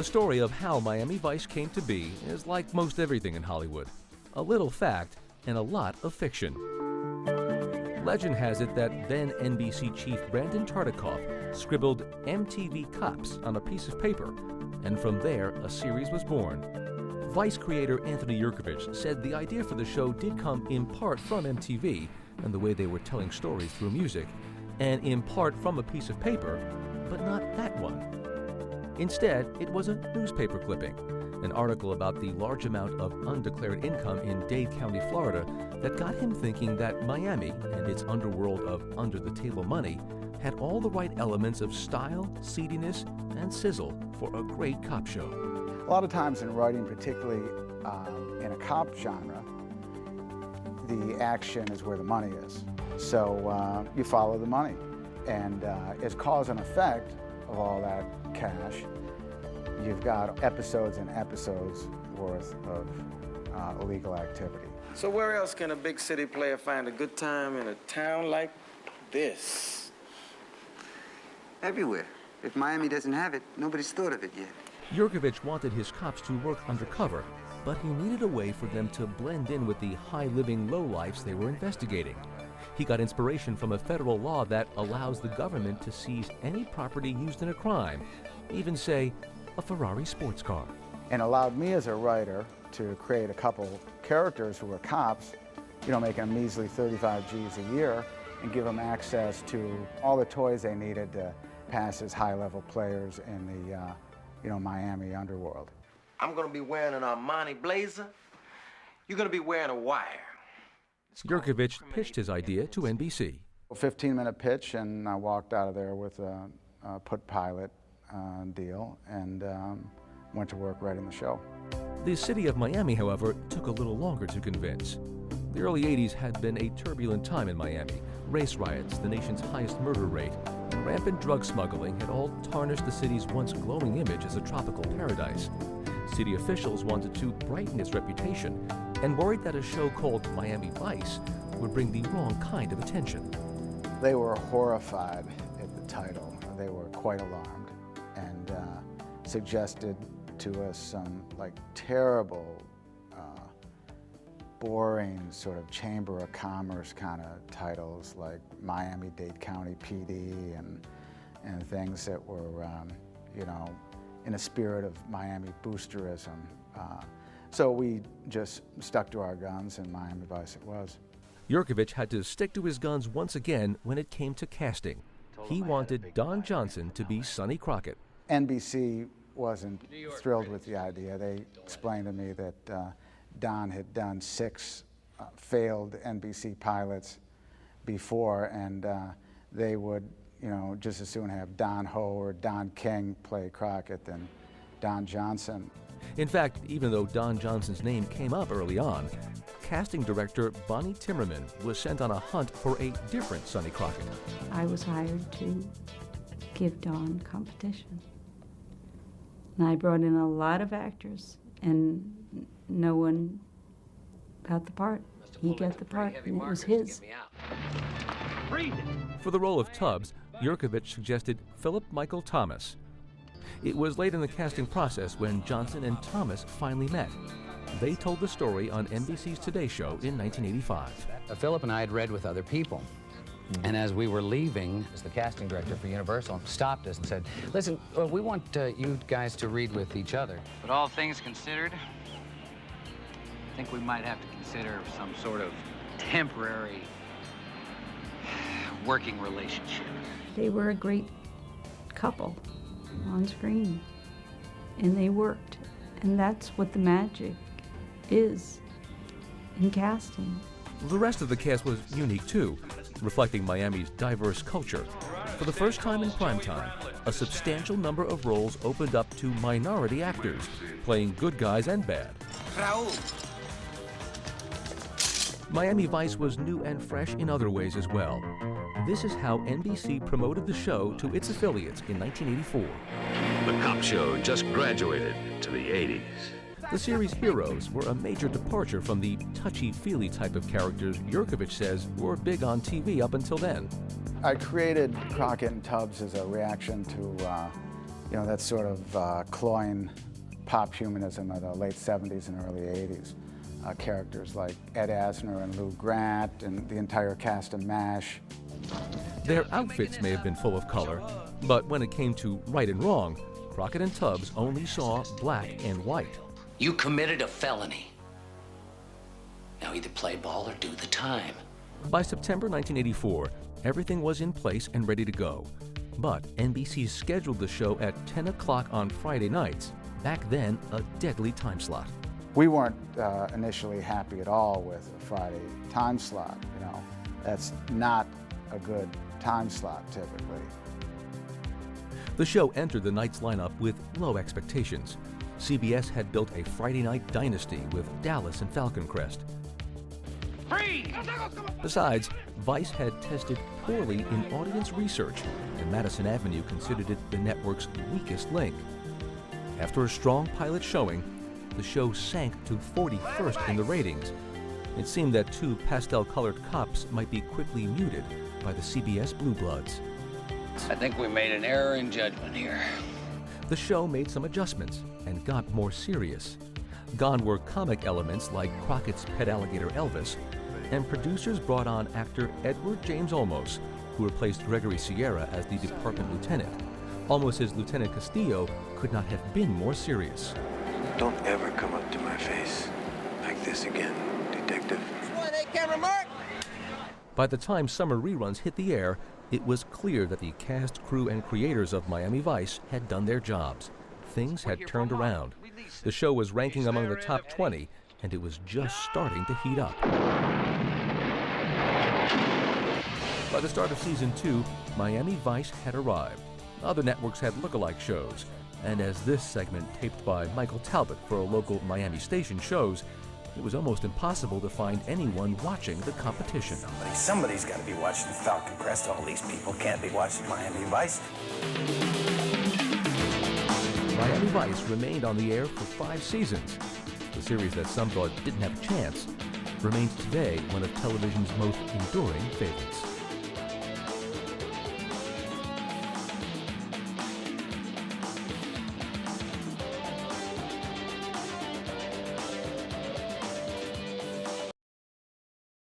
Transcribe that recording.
story of how Miami Vice came to be is like most everything in Hollywood. A little fact and a lot of fiction. Legend has it that then NBC chief Brandon Tartikoff scribbled MTV Cops on a piece of paper, and from there a series was born. Vice creator Anthony Yerkovich said the idea for the show did come in part from MTV and the way they were telling stories through music, and in part from a piece of paper, but not that one. Instead, it was a newspaper clipping, an article about the large amount of undeclared income in Dade County, Florida, that got him thinking that Miami and its underworld of under-the-table money had all the right elements of style, seediness, and sizzle for a great cop show. A lot of times in writing, particularly in a cop genre, the action is where the money is. So you follow the money. And as cause and effect of all that cash, you've got episodes and episodes worth of illegal activity. So where else can a big city player find a good time in a town like this? Everywhere. If Miami doesn't have it, nobody's thought of it yet. Yerkovich wanted his cops to work undercover, but he needed a way for them to blend in with the high-living lowlifes they were investigating. He got inspiration from a federal law that allows the government to seize any property used in a crime, even, say, a Ferrari sports car. And allowed me as a writer to create a couple characters who were cops, making a measly 35 G's a year, and give them access to all the toys they needed to pass as high-level players in the Miami underworld. I'm gonna be wearing an Armani blazer. You're gonna be wearing a wire. Yerkovich pitched his idea to NBC. A 15-minute pitch, and I walked out of there with a put pilot deal and went to work writing the show. The city of Miami, however, took a little longer to convince. The early 80s had been a turbulent time in Miami. Race riots, the nation's highest murder rate, and rampant drug smuggling had all tarnished the city's once glowing image as a tropical paradise. City officials wanted to brighten its reputation and worried that a show called Miami Vice would bring the wrong kind of attention. They were horrified at the title. They were quite alarmed and suggested to us some terrible, boring sort of Chamber of Commerce kind of titles like Miami-Dade County PD and things that were, in a spirit of Miami boosterism. So we just stuck to our guns, and Miami Vice it was. Yerkovich had to stick to his guns once again when it came to casting. He wanted Don Johnson to be Sonny Crockett. NBC wasn't thrilled with the idea. They explained to me that Don had done 6 failed NBC pilots before, and they would, just as soon have Don Ho or Don King play Crockett than Don Johnson. In fact, even though Don Johnson's name came up early on, casting director Bonnie Timmerman was sent on a hunt for a different Sonny Crockett. I was hired to give Don competition. And I brought in a lot of actors, and no one got the part. He got the part, and it was his. For the role of Tubbs, Yerkovich suggested Philip Michael Thomas. It was late in the casting process when Johnson and Thomas finally met. They told the story on NBC's Today Show in 1985. Philip and I had read with other people. And as we were leaving, the casting director for Universal stopped us and said, listen, we want you guys to read with each other. But all things considered, I think we might have to consider some sort of temporary working relationship. They were a great couple on screen, and they worked. And that's what the magic is in casting. The rest of the cast was unique too, reflecting Miami's diverse culture. For the first time in primetime, a substantial number of roles opened up to minority actors, playing good guys and bad. Miami Vice was new and fresh in other ways as well. This is how NBC promoted the show to its affiliates in 1984. The cop show just graduated to the 80s. The series' heroes were a major departure from the touchy-feely type of characters Yerkovich says were big on TV up until then. I created Crockett and Tubbs as a reaction to You know, that sort of cloying pop humanism of the late 70s and early 80s. Characters like Ed Asner and Lou Grant and the entire cast of MASH. Their outfits may have been full of color, but when it came to right and wrong, Crockett and Tubbs only saw black and white. You committed a felony. Now either play ball or do the time. By September 1984, everything was in place and ready to go. But NBC scheduled the show at 10 o'clock on Friday nights, back then a deadly time slot. We weren't initially happy at all with a Friday time slot, you know. That's not a good time slot typically. The show entered the night's lineup with low expectations. CBS had built a Friday night dynasty with Dallas and Falcon Crest. Besides, Vice had tested poorly in audience research, and Madison Avenue considered it the network's weakest link. After a strong pilot showing, the show sank to 41st in the ratings. It seemed that two pastel-colored cops might be quickly muted by the CBS Blue Bloods. I think we made an error in judgment here. The show made some adjustments and got more serious. Gone were comic elements like Crockett's pet alligator Elvis, and producers brought on actor Edward James Olmos, who replaced Gregory Sierra as the department lieutenant. Olmos' Lieutenant Castillo could not have been more serious. Don't ever come up to my face like this again, detective. By the time summer reruns hit the air, it was clear that the cast, crew, and creators of Miami Vice had done their jobs. Things had turned around. The show was ranking among the top 20, and it was just starting to heat up. By the start of season 2, Miami Vice had arrived. Other networks had look-alike shows, and as this segment taped by Michael Talbot for a local Miami station shows, it was almost impossible to find anyone watching the competition. Somebody's got to be watching Falcon Crest. All these people can't be watching Miami Vice. Miami Vice remained on the air for 5 seasons. The series that some thought didn't have a chance remains today one of television's most enduring favorites.